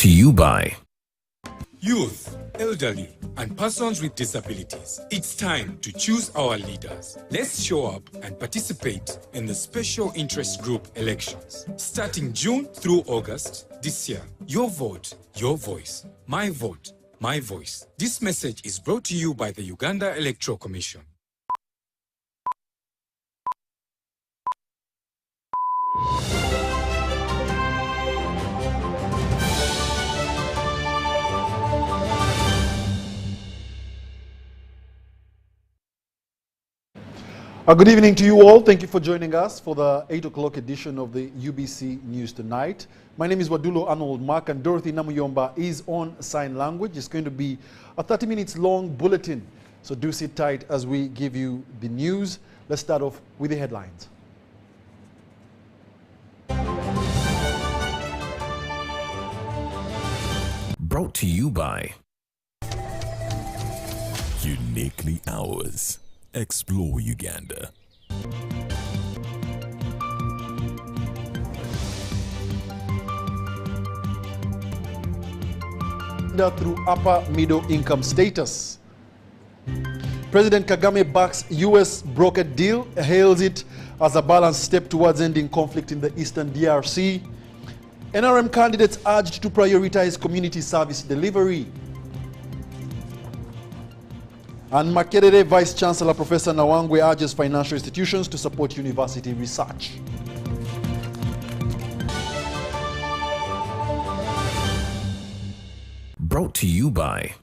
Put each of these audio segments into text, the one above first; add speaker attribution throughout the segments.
Speaker 1: to you by
Speaker 2: youth, elderly, and persons with disabilities. It's time to choose our leaders. Let's show up and participate in the special interest group elections. Starting June through August this year. Your vote, your voice. My vote, my voice. This message is brought to you by the Uganda Electoral Commission.
Speaker 3: Good evening to you all. Thank you for joining us for the 8 o'clock edition of the UBC News Tonight. My name is Wadulo Arnold Mark, and Dorothy Namuyomba is on sign language. It's going to be a 30 minutes long bulletin, so do sit tight as we give you the news. Let's start off with the headlines.
Speaker 1: brought to you by
Speaker 4: Uniquely Ours. Explore Uganda.
Speaker 3: Through upper middle income status. President Kagame backs US brokered deal, hails it as a balanced step towards ending conflict in the eastern DRC. NRM candidates urged to prioritize community service delivery. And Makerere Vice Chancellor Professor Nawangwe urges financial institutions to support university research.
Speaker 1: brought to you by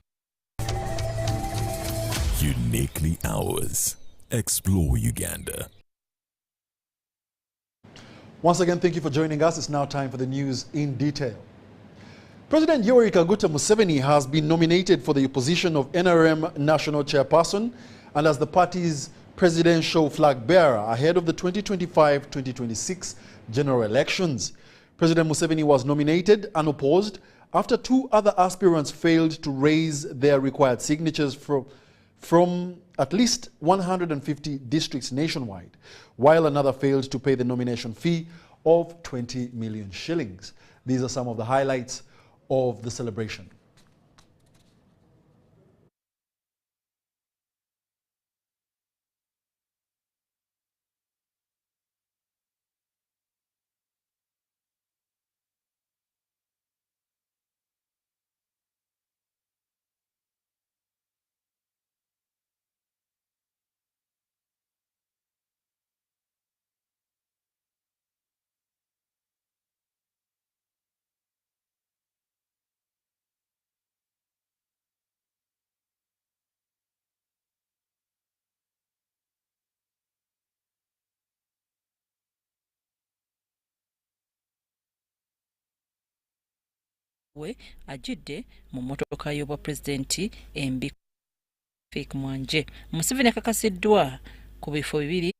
Speaker 4: Uniquely Ours. Explore Uganda.
Speaker 3: Once again, thank you for joining us. It's now time for the news in detail. President Yoweri Kaguta Museveni has been nominated for the position of NRM National Chairperson and as the party's presidential flag bearer ahead of the 2025-2026 general elections. President Museveni was nominated unopposed after two other aspirants failed to raise their required signatures from at least 150 districts nationwide, while another failed to pay the nomination fee of 20 million shillings. These are some of the highlights of the celebration.
Speaker 5: we ajidde mu mmotoka y'obwa pulezidenti embi Fake Mwanje. Museveni akakasiddwa ku bifo bibiri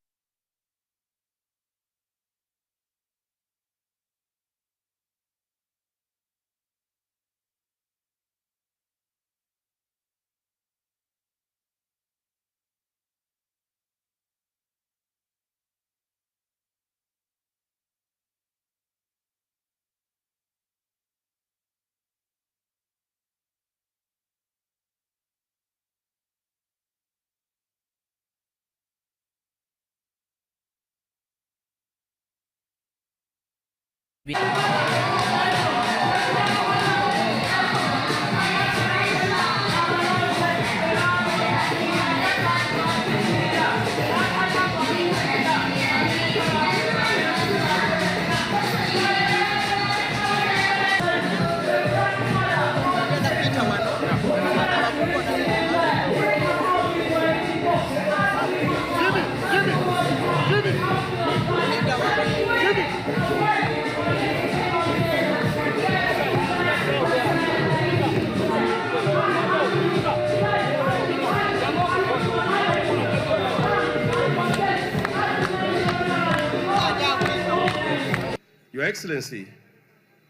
Speaker 6: Your Excellency,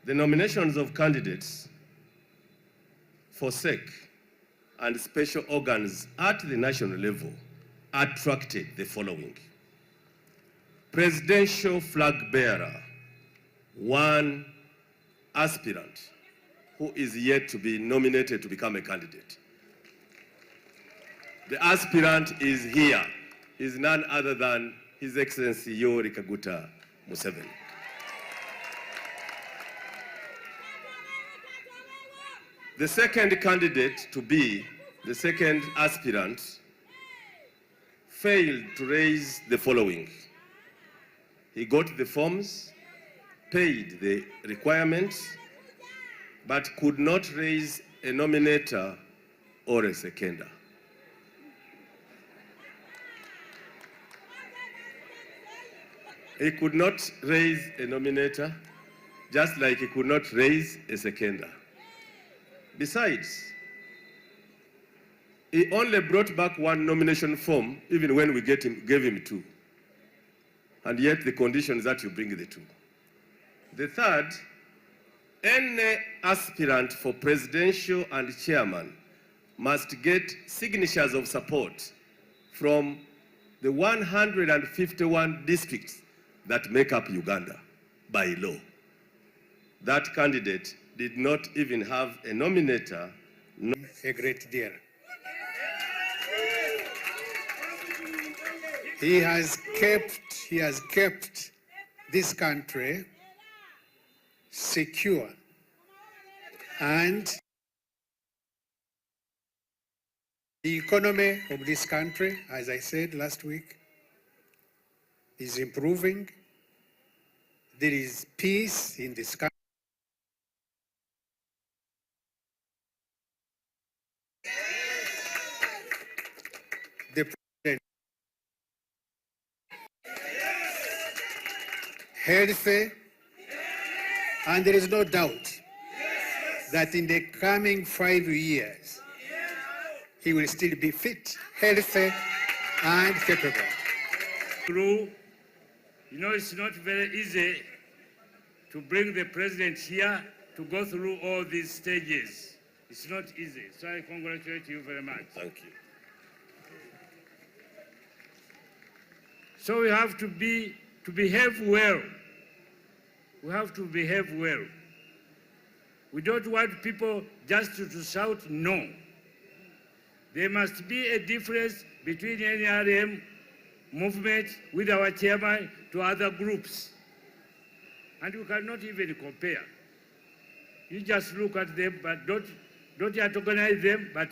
Speaker 6: the nominations of candidates for SEC and special organs at the national level attracted the following. Presidential flag bearer, 1 aspirant, who is yet to be nominated to become a candidate. The aspirant is here. Is none other than His Excellency Yoweri Kaguta Museveni. The second candidate to be the second aspirant failed to raise the following. He got the forms, paid the requirements, but could not raise a nominator or a seconder. He could not raise a nominator, just like he could not raise a seconder. Besides, he only brought back one nomination form, even when we gave him two. And yet the condition is that you bring the two. The third, any aspirant for presidential and chairman must get signatures of support from the 151 districts that make up Uganda by law. That candidate did not even have a nominator.
Speaker 7: A great deal. He has kept this country secure, and the economy of this country, as I said last week, is improving. There is peace in this country. The president healthy, and there is no doubt that in the coming 5 years, he will still be fit, healthy, and capable.
Speaker 8: You know, it's not very easy to bring the president here to go through all these stages. It's not easy. So I congratulate you very much.
Speaker 6: Thank you.
Speaker 8: So we have to behave well. We have to behave well. We don't want people just to shout no. There must be a difference between NRM movement with our chairman to other groups. And you cannot even compare. You just look at them, but don't antagonize them, but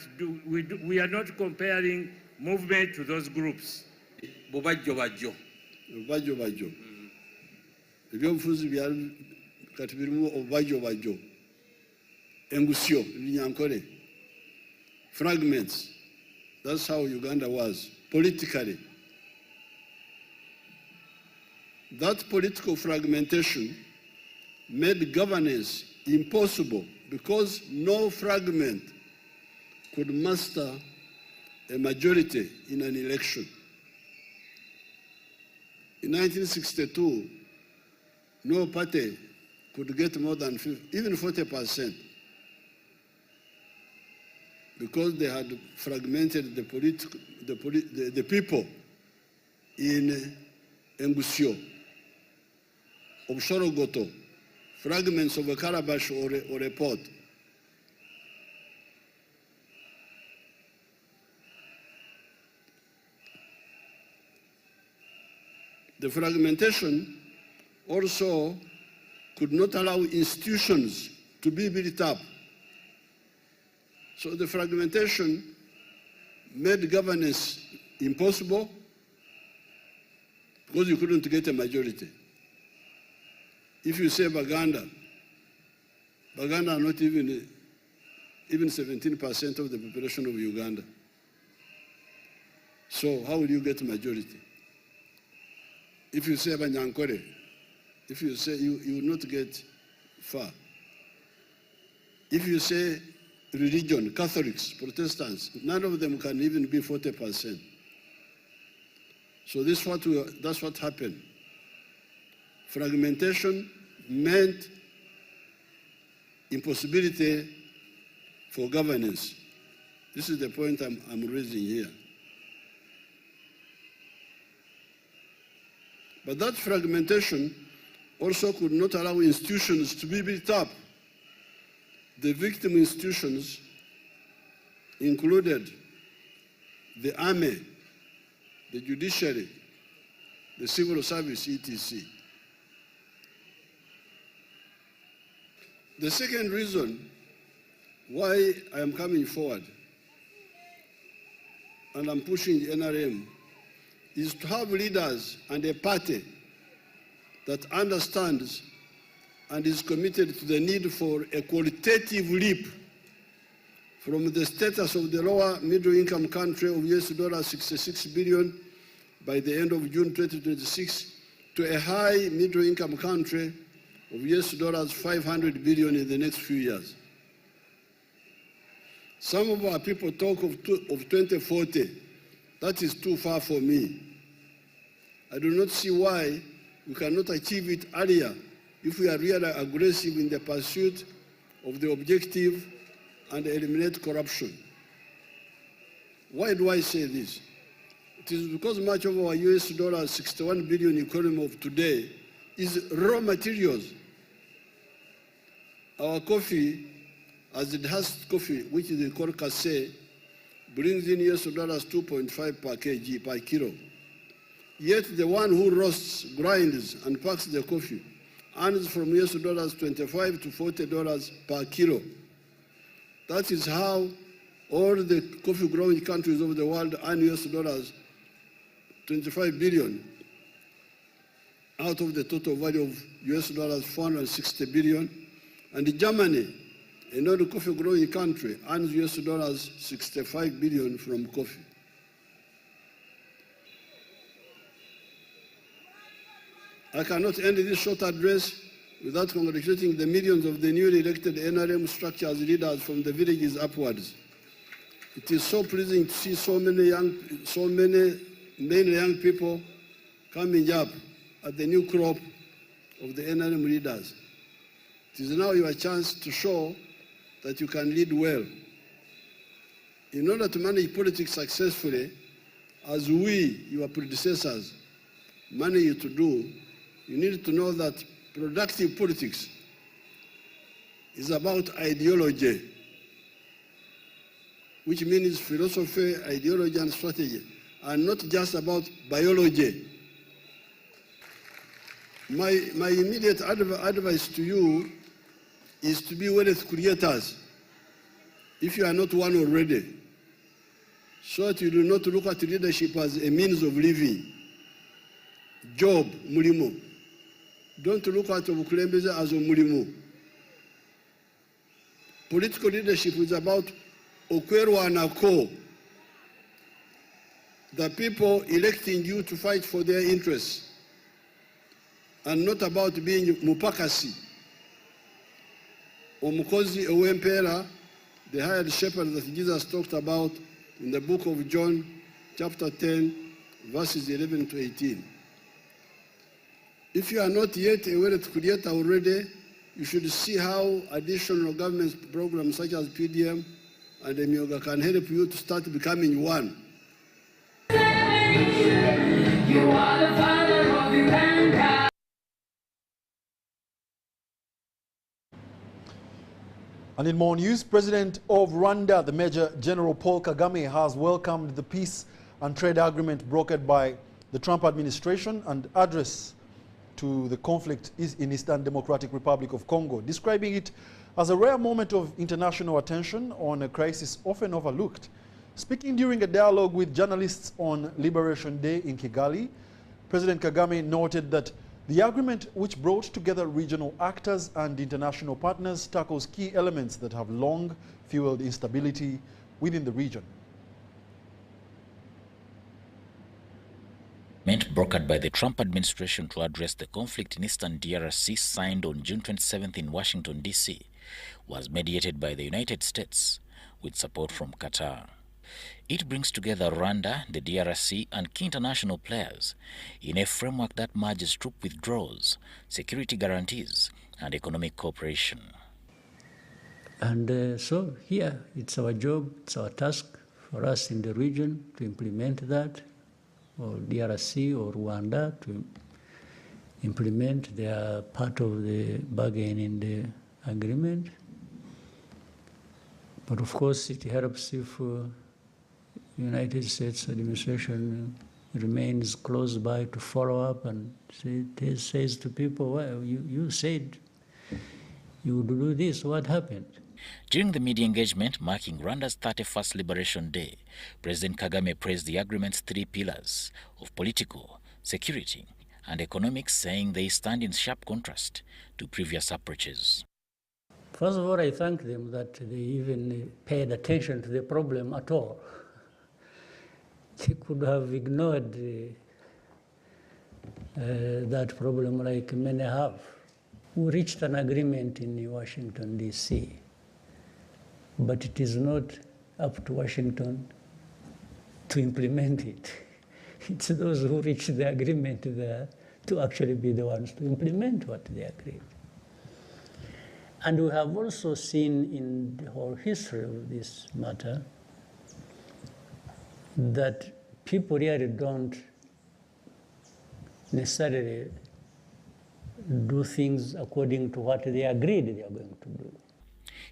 Speaker 8: we are not comparing movement to those groups.
Speaker 9: Bobajjo bajjo. Ebyobufuzi byali kati birimu obubajjo bajjo. Engusyo, Nyankole. Fragments. That's how Uganda was politically. That political fragmentation made governance impossible because no fragment could master a majority in an election. In 1962, no party could get more than even 40% because they had fragmented the people in Engusyo, Obshorogoto, fragments of a calabash or a pot. The fragmentation also could not allow institutions to be built up. So the fragmentation made governance impossible because you couldn't get a majority. If you say Baganda are not even 17% of the population of Uganda. So how will you get a majority? If you say Banyankore, if you say you will not get far. If you say religion, Catholics, Protestants, none of them can even be 40%. So that's what happened. Fragmentation meant impossibility for governance. This is the point I'm raising here. But that fragmentation also could not allow institutions to be built up. The victim institutions included the army, the judiciary, the civil service, etc. The second reason why I am coming forward and I'm pushing the NRM is to have leaders and a party that understands and is committed to the need for a qualitative leap from the status of the lower middle income country of $66 billion by the end of June 2026 to a high middle income country of $500 billion in the next few years. Some of our people talk of 2040. That is too far for me. I do not see why we cannot achieve it earlier if we are really aggressive in the pursuit of the objective and eliminate corruption. Why do I say this? It is because much of our $61 billion economy of today is raw materials. Our coffee, as it has coffee, which is called cassé, brings in $2.5 per kg, per kilo. Yet the one who roasts, grinds, and packs the coffee earns from $25 to $40 per kilo. That is how all the coffee-growing countries of the world earn $25 billion out of the total value of $460 billion. And Germany, another coffee-growing country, earns $65 billion from coffee. I cannot end this short address without congratulating the millions of the newly elected NRM structures leaders from the villages upwards. It is so pleasing to see so many young people coming up at the new crop of the NRM leaders. It is now your chance to show that you can lead well. In order to manage politics successfully, as we, your predecessors, manage you to do, you need to know that productive politics is about ideology, which means philosophy, ideology, and strategy, and not just about biology. My immediate advice to you is to be wealth creators, if you are not one already, so that you do not look at leadership as a means of living. Job, mulimo. Don't look at obukulembeze as a mulimo. Political leadership is about okwerwanako, the people electing you to fight for their interests, and not about being mupakasi, omukozi ow'empeera, the hired shepherd that Jesus talked about in the book of John, chapter 10, verses 11 to 18. If you are not yet a wealth creator already, you should see how additional government programs such as PDM and Emioga can help you to start becoming one.
Speaker 10: You are the father of Uganda.
Speaker 3: And in more news, President of Rwanda, the Major General Paul Kagame, has welcomed the peace and trade agreement brokered by the Trump administration and address to the conflict in Eastern Democratic Republic of Congo, describing it as a rare moment of international attention on a crisis often overlooked. Speaking during a dialogue with journalists on Liberation Day in Kigali, President Kagame noted that the agreement, which brought together regional actors and international partners, tackles key elements that have long fueled instability within the region.
Speaker 11: Brokered by the Trump administration to address the conflict in eastern DRC, signed on June 27th in Washington, D.C., was mediated by the United States with support from Qatar. It brings together Rwanda, the DRC, and key international players in a framework that merges troop withdrawals, security guarantees, and economic cooperation.
Speaker 12: And so here, it's our job, it's our task for us in the region to implement that, or DRC or Rwanda to implement their part of the bargain in the agreement. But of course, it helps if United States administration remains close by to follow up and says to people, well, you said you would do this, what happened?
Speaker 11: During the media engagement marking Rwanda's 31st Liberation Day, President Kagame praised the agreement's 3 pillars of political, security, and economics, saying they stand in sharp contrast to previous approaches.
Speaker 12: First of all, I thank them that they even paid attention to the problem at all. They could have ignored that problem like many have. We reached an agreement in Washington, D.C., but it is not up to Washington to implement it. It's those who reach the agreement there to actually be the ones to implement what they agreed. And we have also seen in the whole history of this matter that people really don't necessarily do things according to what they agreed they are going to do.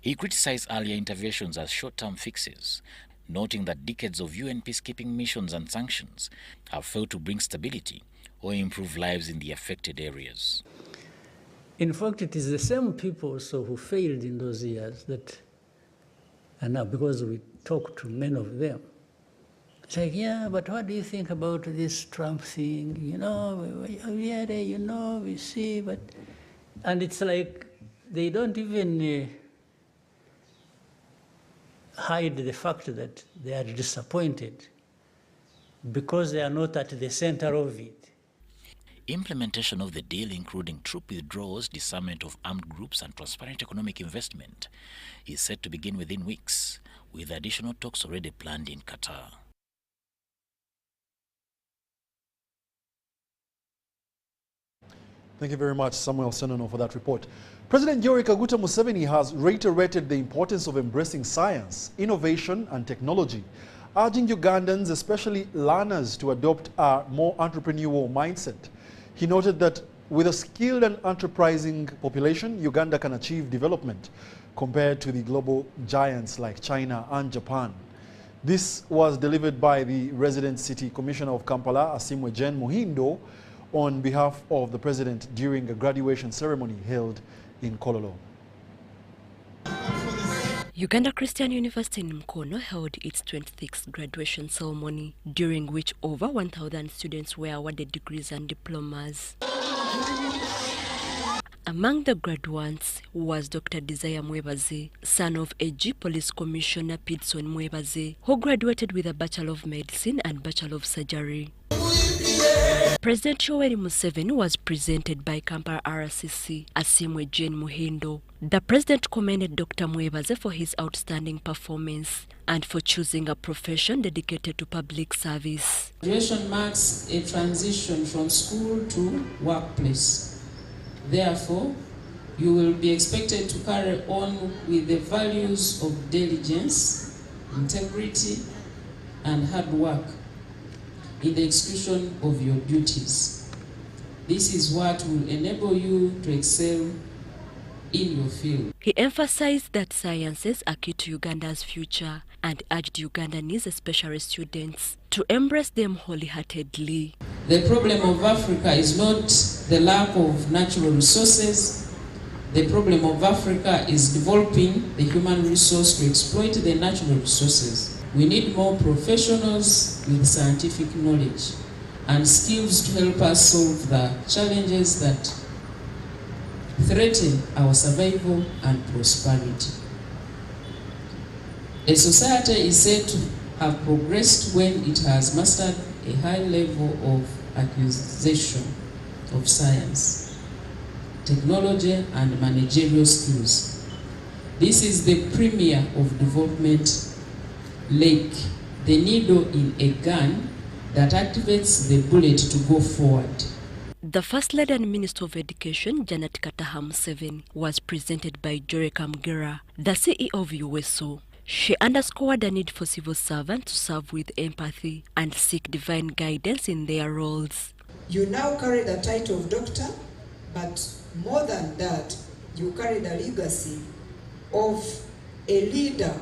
Speaker 11: He criticized earlier interventions as short-term fixes, noting that decades of UN peacekeeping missions and sanctions have failed to bring stability or improve lives in the affected areas.
Speaker 12: In fact, it is the same people also who failed in those years that, and now because we talk to many of them, it's like, yeah, but what do you think about this Trump thing? You know, yeah, you know, we see, but, and it's like they don't even hide the fact that they are disappointed because they are not at the center of it.
Speaker 11: Implementation of the deal, including troop withdrawals, disarmament of armed groups, and transparent economic investment, is set to begin within weeks, with additional talks already planned in Qatar.
Speaker 3: Thank you very much, Samuel Senono, for that report. President Yoweri Kaguta Museveni has reiterated the importance of embracing science, innovation, and technology, urging Ugandans, especially learners, to adopt a more entrepreneurial mindset. He noted that with a skilled and enterprising population, Uganda can achieve development compared to the global giants like China and Japan. This was delivered by the resident city commissioner of Kampala, Asimwe Jen Muhindo, on behalf of the president during a graduation ceremony held in Kololo.
Speaker 13: Uganda Christian University in Mukono held its 26th graduation ceremony, during which over 1,000 students were awarded degrees and diplomas. Among the graduates was Dr. Desire Mwebaze, son of AG Police Commissioner Pidson Mwebaze, who graduated with a Bachelor of Medicine and Bachelor of Surgery. President Yoweri Museveni was presented by Kampala RCC Asimwe Jen Muhindo. The president commended Dr. Mwebaze for his outstanding performance and for choosing a profession dedicated to public service.
Speaker 14: Graduation marks a transition from school to workplace. Therefore, you will be expected to carry on with the values of diligence, integrity, and hard work in the execution of your duties. This is what will enable you to excel in your field.
Speaker 13: He emphasized that sciences are key to Uganda's future and urged Ugandans, especially students, to embrace them wholeheartedly.
Speaker 14: The problem of Africa is not the lack of natural resources. The problem of Africa is developing the human resource to exploit the natural resources. We need more professionals with scientific knowledge and skills to help us solve the challenges that threaten our survival and prosperity. A society is said to have progressed when it has mastered a high level of acquisition of science, technology, and managerial skills. This is the premier of development, like the needle in a gun that activates the bullet to go forward.
Speaker 13: The First Lady and Minister of Education, Janet Kataha Museveni, was presented by Joreka Mugera, the CEO of USO. She underscored the need for civil servants to serve with empathy and seek divine guidance in their roles.
Speaker 15: You now carry the title of doctor, but more than that, you carry the legacy of a leader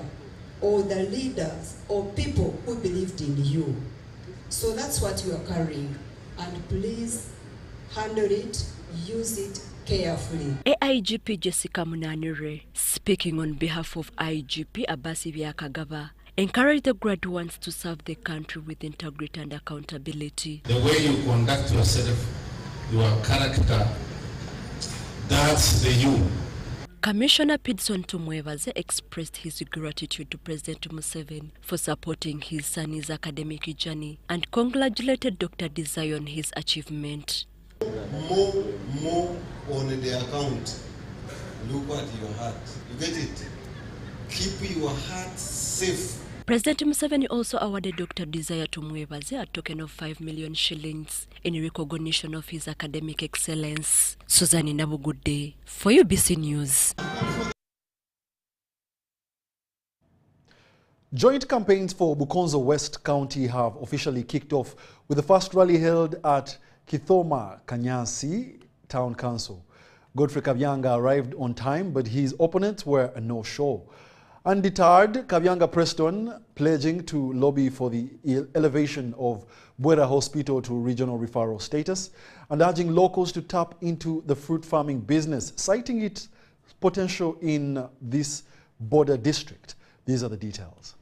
Speaker 15: or the leaders or people who believed in you. So that's what you are carrying. And please handle it, use it carefully.
Speaker 13: AIGP Jessica Munanire, speaking on behalf of IGP Abasi Byakagaba, encouraged the graduates to serve the country with integrity and accountability.
Speaker 16: The way you conduct yourself, your character, that's the you.
Speaker 13: Commissioner Pidson Tumwebaze expressed his gratitude to President Museveni for supporting his son's academic journey and congratulated Dr. Desai on his achievement.
Speaker 17: More on the account. Look at your heart. You get it? Keep your heart safe.
Speaker 13: President Museveni also awarded Dr. Desai Tumwebaze a token of 5 million shillings in recognition of his academic excellence. Suzanne Nabu, good day for UBC News.
Speaker 3: Joint campaigns for Bukonzo West County have officially kicked off with the first rally held at Kithoma Kanyasi Town Council. Godfrey Kabyanga arrived on time, but his opponents were a no-show. Undeterred, Kabyanga pressed on, pledging to lobby for the elevation of Bwera Hospital to regional referral status and urging locals to tap into the fruit farming business, citing its potential in this border district. These are the details.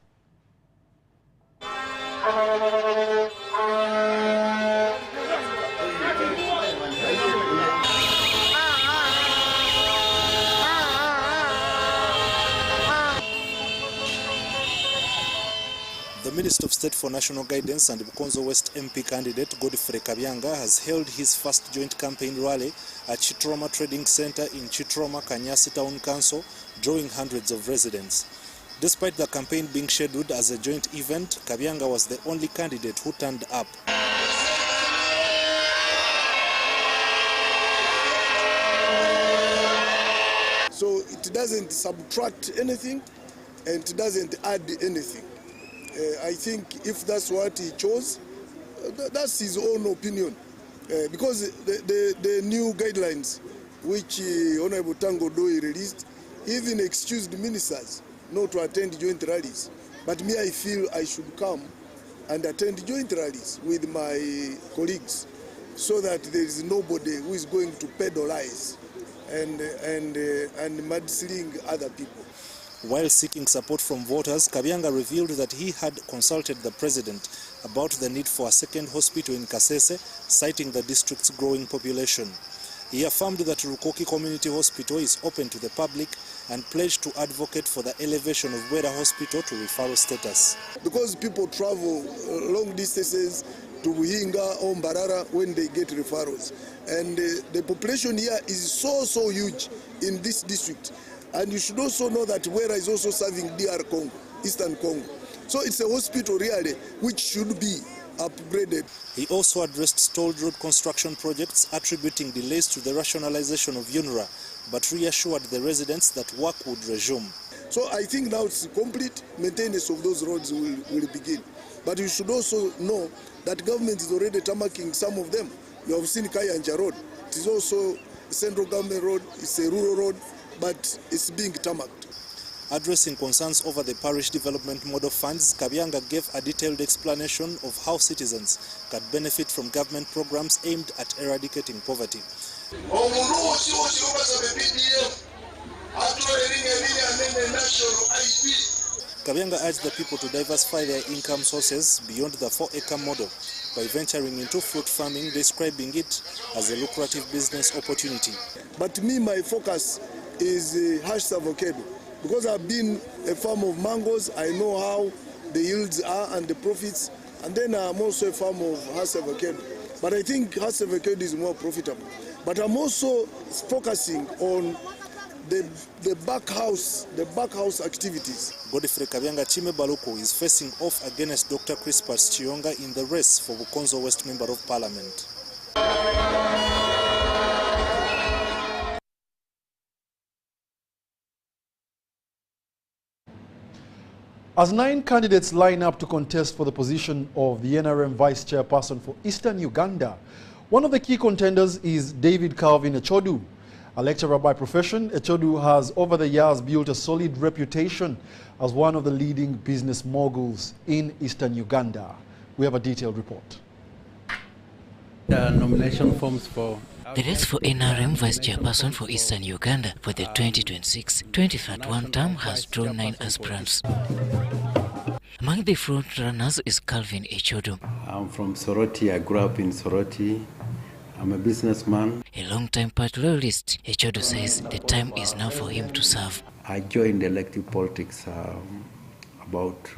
Speaker 18: The Minister of State for National Guidance and Bukonzo West MP candidate Godfrey Kabyanga has held his first joint campaign rally at Chitroma Trading Center in Chitroma Kanyasi Town Council, drawing hundreds of residents. Despite the campaign being scheduled as a joint event, Kabyanga was the only candidate who turned up.
Speaker 9: So it doesn't subtract anything and it doesn't add anything. I think if that's what he chose, that's his own opinion. Because the new guidelines which Honorable Tango Doi released even excused ministers not to attend joint rallies. But me, I feel I should come and attend joint rallies with my colleagues so that there is nobody who is going to peddle lies and mudsling other people.
Speaker 18: While seeking support from voters, Kabyanga revealed that he had consulted the president about the need for a second hospital in Kasese, citing the district's growing population. He affirmed that Rukoki Community Hospital is open to the public and pledged to advocate for the elevation of Bwera Hospital to referral status.
Speaker 9: Because people travel long distances to Buhinga or Mbarara when they get referrals. And the population here is so huge in this district. And you should also know that Bwera is also serving DR Congo, Eastern Congo. So it's a hospital really which should be upgraded.
Speaker 18: He also addressed stalled road construction projects, attributing delays to the rationalization of UNRWA, but reassured the residents that work would resume.
Speaker 9: So I think now it's complete maintenance of those roads will begin. But you should also know that government is already tarmacking some of them. You have seen Kayanja Road. It is also a central government road, it's a rural road, but it's being tarmacked.
Speaker 18: Addressing concerns over the parish development model funds, Kabyanga gave a detailed explanation of how citizens can benefit from government programs aimed at eradicating poverty. Kabyanga urged the people to diversify their income sources beyond the 4-acre model by venturing into fruit farming, describing it as a lucrative business opportunity.
Speaker 9: But me, my focus is hash avocado. Because I've been a farmer of mangoes, I know how the yields are and the profits. And then I'm also a farmer of hash avocado. But I think hash avocado is more profitable. But I'm also focusing on the back house activities.
Speaker 18: Godfrey Kabyanga Chime Baluko is facing off against Dr. Crispus Chionga in the race for Bukonzo West Member of Parliament.
Speaker 3: As 9 candidates line up to contest for the position of the NRM Vice Chairperson for Eastern Uganda, one of the key contenders is David Calvin Echodu. A lecturer by profession, Echodu has over the years built a solid reputation as one of the leading business moguls in eastern Uganda. We have a detailed report.
Speaker 19: The nomination forms for
Speaker 20: the race for NRM Vice Chairperson for Eastern Uganda for the 2026-2031 term has drawn 9 aspirants. Among the front runners is Calvin Echodu.
Speaker 19: I'm from Soroti. I grew up in Soroti. I'm a businessman.
Speaker 20: A long-time party loyalist, Echodu says the time is now for him to serve.
Speaker 19: I joined elective politics about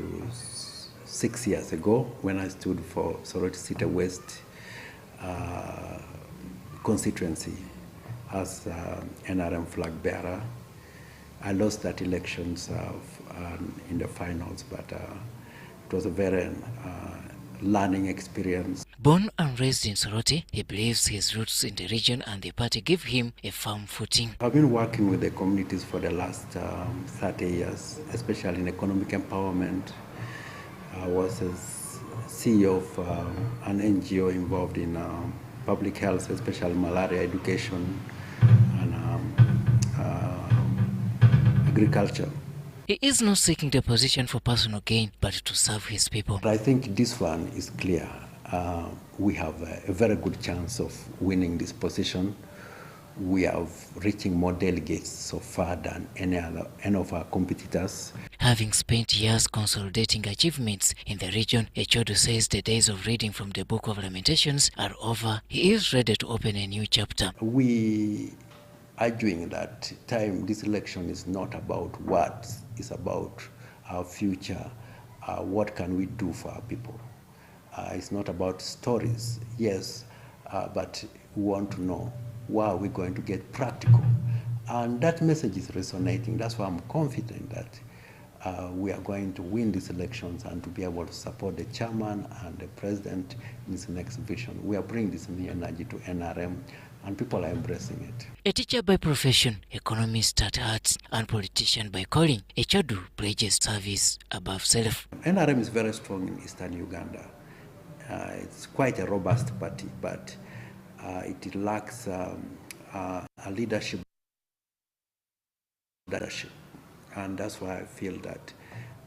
Speaker 19: 6 years ago when I stood for Soroti City West Constituency as NRM flag bearer. I lost that elections in the finals, but it was a very learning experience.
Speaker 20: Born and raised in Soroti, he believes his roots in the region and the party give him a firm footing.
Speaker 19: I've been working with the communities for the last 30 years, especially in economic empowerment. I was a CEO of an NGO involved in public health, especially malaria education and agriculture.
Speaker 20: He is not seeking the position for personal gain, but to serve his people.
Speaker 19: I think this one is clear. We have a very good chance of winning this position. We are reaching more delegates so far than any of our competitors.
Speaker 20: Having spent years consolidating achievements in the region, Echodu says the days of reading from the Book of Lamentations are over. He is ready to open a new chapter.
Speaker 19: We are doing that time. This election is not about words. It's about our future. What can we do for our people? It's not about stories, yes, but we want to know why are we going to get practical. And that message is resonating. That's why I'm confident that we are going to win these elections and to be able to support the chairman and the president in this next vision. We are bringing this new energy to NRM and people are embracing it.
Speaker 20: A teacher by profession, economist at heart, and politician by calling, Echodu pledges service above self.
Speaker 19: NRM is very strong in eastern Uganda. It's quite a robust party, but it lacks a leadership, and that's why I feel that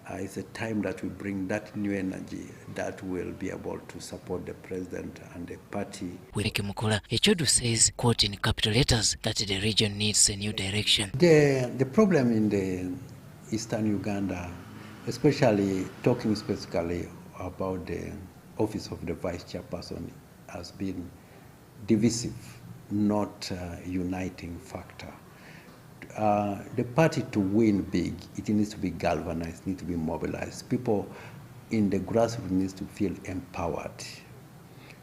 Speaker 19: it's a time that we bring that new energy that will be able to support the president and the party.
Speaker 20: With Mukula, Echodu says, quote in capital letters, that the region needs a new direction.
Speaker 19: The problem in the eastern Uganda, especially talking specifically about the office of the vice chairperson, has been divisive, not uniting factor. The party to win big, it needs to be galvanized, needs to be mobilized. People in the grassroots needs to feel empowered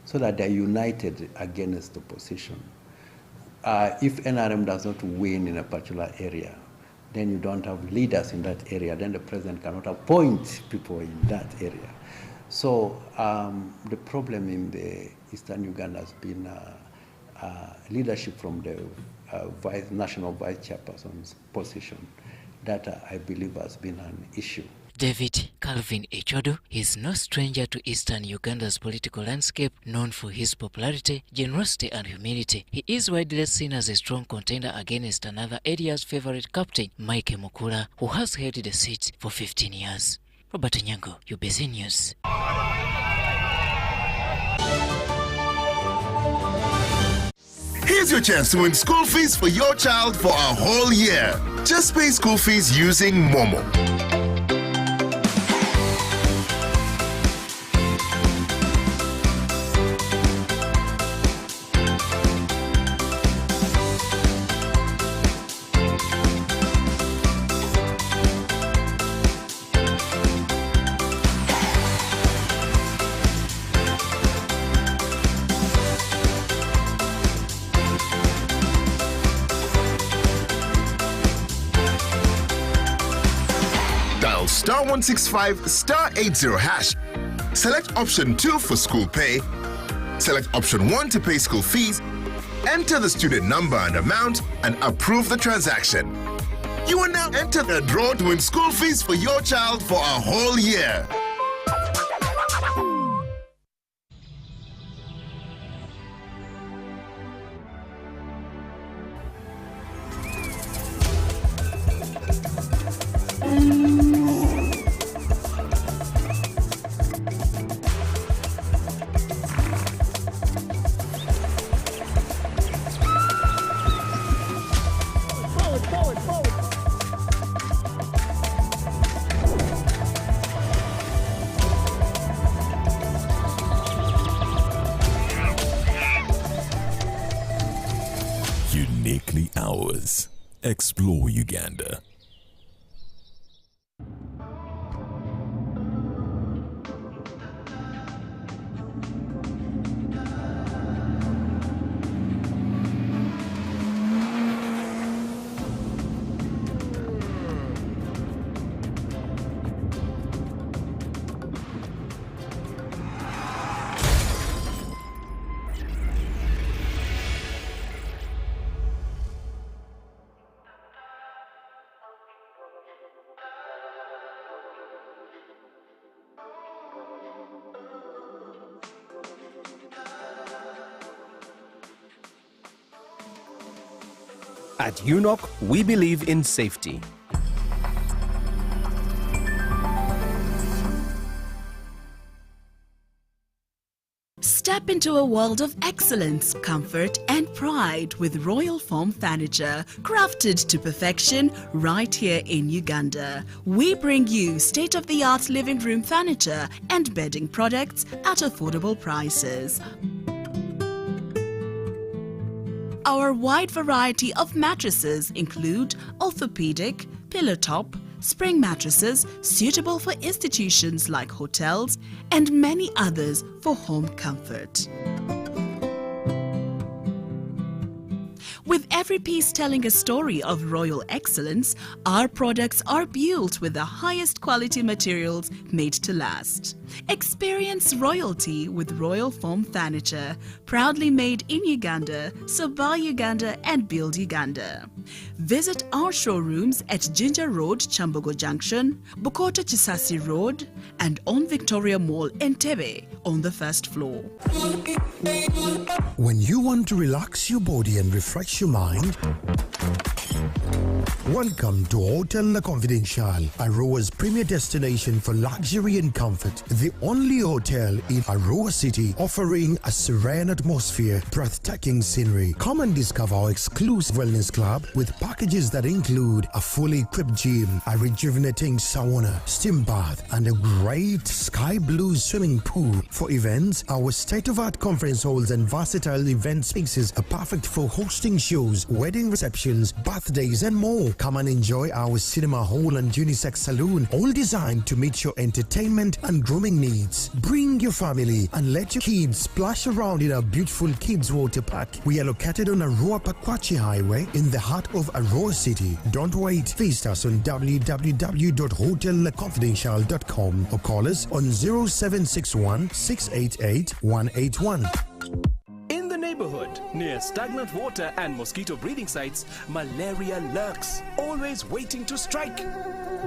Speaker 19: so that they're united against the opposition. If NRM does not win in a particular area, then you don't have leaders in that area, then the president cannot appoint people in that area. So the problem in the eastern Uganda has been leadership from the national vice chairperson's position. That I believe has been an issue.
Speaker 20: David Calvin Echodu is no stranger to eastern Uganda's political landscape, known for his popularity, generosity and humility. He is widely seen as a strong contender against another area's favorite captain, Mike Mukula, who has held the seat for 15 years. Robert Nyango, UBC News.
Speaker 21: Here's your chance to win school fees for your child for a whole year. Just pay school fees using Momo. Star 165 star 80 hash. Select option 2 for school pay. Select option 1 to pay school fees. Enter the student number and amount and approve the transaction. You are now entered the draw to win school fees for your child for a whole year.
Speaker 4: Uniquely ours. Explore Uganda.
Speaker 2: At UNOC, we believe in safety.
Speaker 22: Step into a world of excellence, comfort and pride with Royal Foam Furniture, crafted to perfection right here in Uganda. We bring you state-of-the-art living room furniture and bedding products at affordable prices. Our wide variety of mattresses include orthopedic, pillow top, spring mattresses suitable for institutions like hotels, and many others for home comfort. With every piece telling a story of royal excellence, our products are built with the highest quality materials made to last. Experience royalty with Royal Foam Furniture, proudly made in Uganda, so buy Uganda and build Uganda. Visit our showrooms at Ginger Road, Chambogo Junction, Bukota Chisasi Road, and on Victoria Mall, Entebbe, on the first floor.
Speaker 23: When you want to relax your body and refresh your mind, welcome to Hotel La Confidential, Aroa's premier destination for luxury and comfort. The only hotel in Aroa City offering a serene atmosphere, breathtaking scenery. Come and discover our exclusive wellness club with packages that include a fully equipped gym, a rejuvenating sauna, steam bath, and a great sky blue swimming pool. For events, our state-of-art conference halls and versatile event spaces are perfect for hosting shows, wedding receptions, birthdays, and more. Come and enjoy our cinema hall and unisex saloon, all designed to meet your entertainment and grooming needs. Bring your family and let your kids splash around in our beautiful kids water park. We are located on Aroa Pakwachi Highway in the heart of Aroa City. Don't wait. Visit us on www.hotelconfidential.com or call us on 0761 688 181.
Speaker 2: In the neighborhood, near stagnant water and mosquito breeding sites, malaria lurks, always waiting to strike.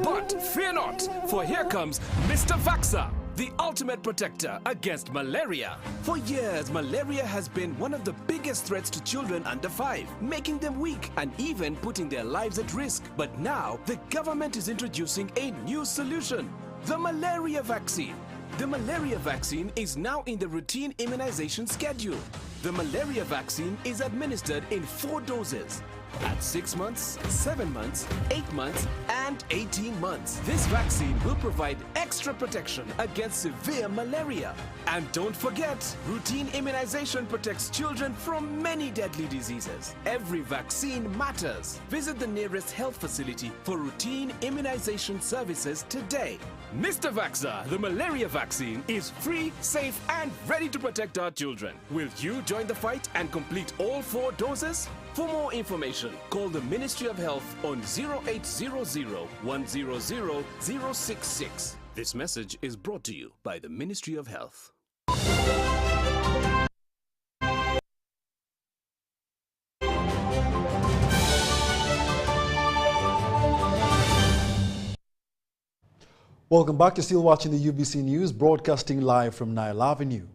Speaker 2: But fear not, for here comes Mr. Vaxa, the ultimate protector against malaria. For years, malaria has been one of the biggest threats to children under 5, making them weak and even putting their lives at risk. But now, the government is introducing a new solution, the malaria vaccine. The malaria vaccine is now in the routine immunization schedule. The malaria vaccine is administered in 4 doses at 6 months, 7 months, 8 months, and 18 months. This vaccine will provide extra protection against severe malaria. And don't forget, routine immunization protects children from many deadly diseases. Every vaccine matters. Visit the nearest health facility for routine immunization services today. Mr. Vaxa, the malaria vaccine is free, safe, and ready to protect our children. Will you join the fight and complete all 4 doses? For more information, call the Ministry of Health on 0800 100 066. This message is brought to you by the Ministry of Health.
Speaker 3: Welcome back. You're still watching the UBC News, broadcasting live from Nile Avenue.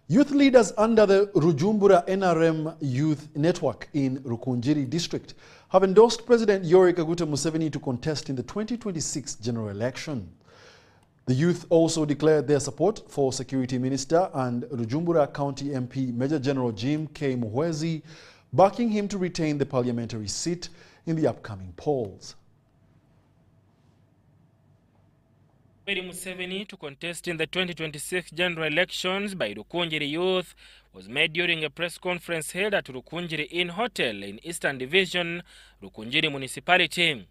Speaker 3: Youth leaders under the Rujumbura NRM Youth Network in Rukunjiri district have endorsed President Yoweri Kaguta Museveni to contest in the 2026 general election. The youth also declared their support for Security Minister and Rujumbura County MP Major General Jim K. Muhwezi, backing him to retain the parliamentary seat in the upcoming polls.
Speaker 1: Museveni to contest in the 2026 general elections by Rukunjiri youth was made during a press conference held at Rukunjiri Inn Hotel in Eastern Division, Rukunjiri Municipality.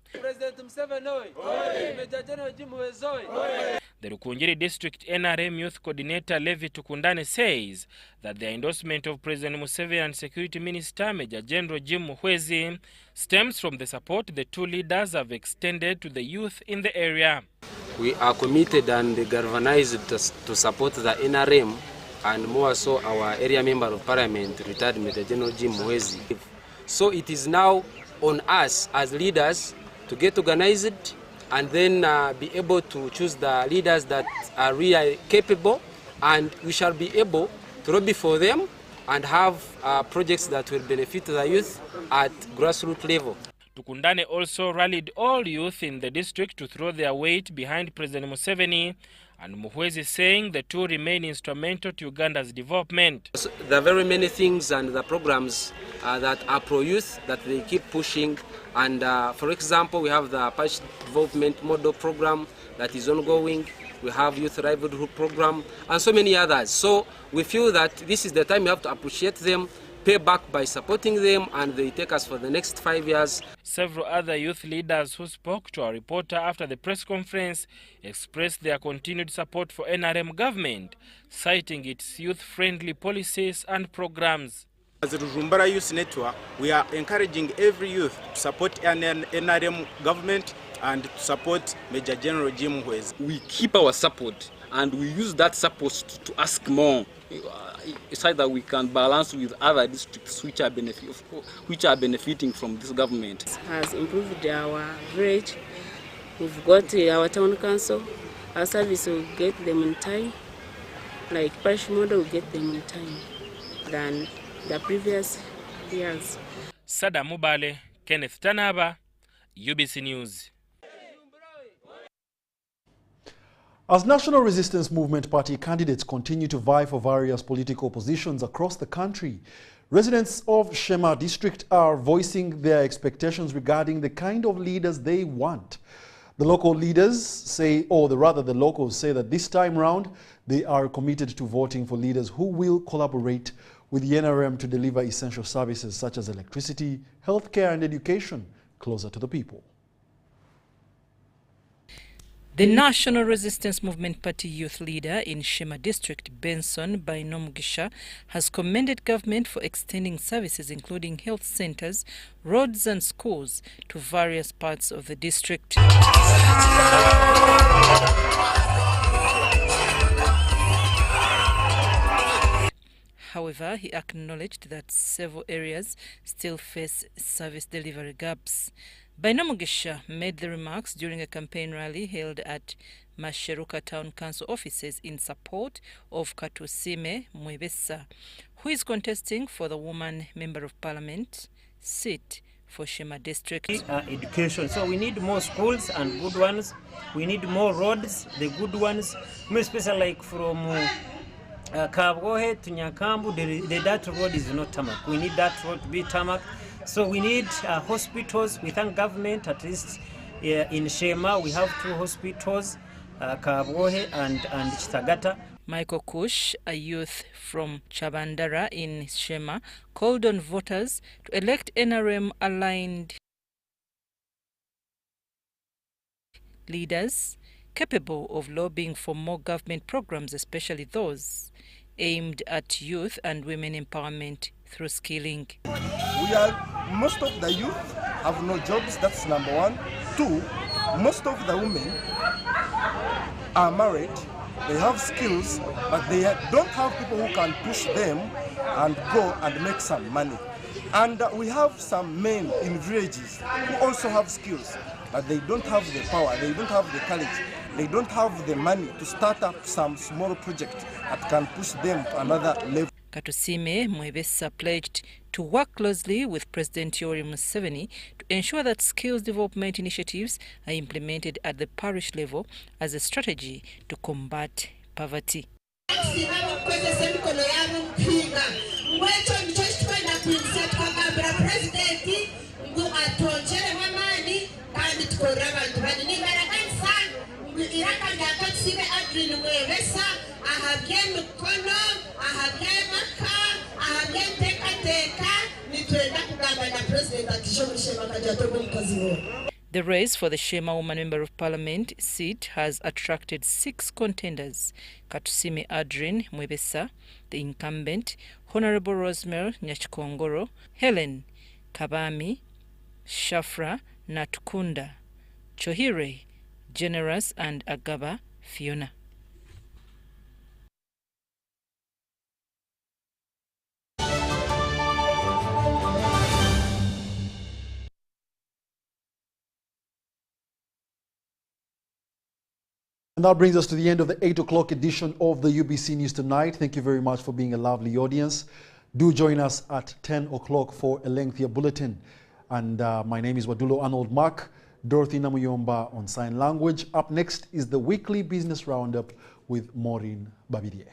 Speaker 1: The Rukunjiri District NRM Youth Coordinator Levi Tukundane says that the endorsement of President Museveni and Security Minister Major General Jim Muhwezi stems from the support the two leaders have extended to the youth in the area.
Speaker 5: We are committed and galvanized to support the NRM and more so our area member of parliament, retired Major General Jim Muhwezi. So it is now on us as leaders to get organized and then be able to choose the leaders that are really capable, and we shall be able to lobby for them and have projects that will benefit the youth at grassroots level.
Speaker 1: Tukundane also rallied all youth in the district to throw their weight behind President Museveni, and Muhwezi saying the two remain instrumental to Uganda's development.
Speaker 5: So there are very many things and the programs that are pro-youth that they keep pushing, and for example we have the Parish Development Model Program that is ongoing, we have Youth Livelihood Program and so many others. So we feel that this is the time we have to appreciate them, pay back by supporting them, and they take us for the next 5 years.
Speaker 1: Several other youth leaders who spoke to our reporter after the press conference expressed their continued support for NRM government, citing its youth-friendly policies and programs.
Speaker 7: As the Rujumbura Youth Network, we are encouraging every youth to support NRM government and to support Major General Jim Muhwezi.
Speaker 24: We keep our support and we use that support to ask more, so that we can balance with other districts which are benefiting from this government.
Speaker 25: It has improved our village. We've got our town council. Our service will get them in time. Like parish model will get them in time than the previous years.
Speaker 1: Sada Mubale, Kenneth Tanaba, UBC News.
Speaker 3: As National Resistance Movement Party candidates continue to vie for various political positions across the country, residents of Sheema district are voicing their expectations regarding the kind of leaders they want. The local leaders say, or rather the locals say, that this time round they are committed to voting for leaders who will collaborate with the NRM to deliver essential services such as electricity, healthcare and education closer to the people.
Speaker 26: The National Resistance Movement Party youth leader in Sheema district, Benson Bainomugisha, has commended government for extending services including health centers, roads and schools to various parts of the district. However, he acknowledged that several areas still face service delivery gaps. Bainomugisha made the remarks during a campaign rally held at Masheruka Town Council offices in support of Katusime Mwebesa, who is contesting for the woman Member of Parliament seat for Sheema district.
Speaker 27: Education, so we need more schools and good ones. We need more roads, the good ones, especially like from Kabgohe to Nyakambu, that road is not tarmac. We need that road to be tarmac. So we need hospitals. We thank government, at least in Sheema we have 2 hospitals, Kabgohe and Chitagata.
Speaker 26: Michael Kush, a youth from Chabandara in Sheema, called on voters to elect NRM-aligned leaders capable of lobbying for more government programs, especially those aimed at youth and women empowerment through skilling.
Speaker 28: Most of the youth have no jobs, that's number 1. 2, most of the women are married, they have skills, but they don't have people who can push them and go and make some money. And we have some men in villages who also have skills, but they don't have the power, they don't have the courage, they don't have the money to start up some small project that can push them to another level.
Speaker 26: Katusime Mwebesa pledged to work closely with President Yoweri Museveni to ensure that skills development initiatives are implemented at the parish level as a strategy to combat poverty.
Speaker 29: President
Speaker 26: The race for the Sheema Woman Member of Parliament seat has attracted 6 contenders: Katusime Adrien Mwebesa, the incumbent, Honorable Rosemary Nyachikongoro, Helen Kabami, Shafra Natukunda, Chohire Generous, and Agaba Fiona.
Speaker 3: And that brings us to the end of the 8 o'clock edition of the UBC News Tonight. Thank you very much for being a lovely audience. Do join us at 10 o'clock for a lengthier bulletin. And my name is Wadulo Arnold Mark, Dorothy Namuyomba on sign language. Up next is the weekly business roundup with Maureen Babidie.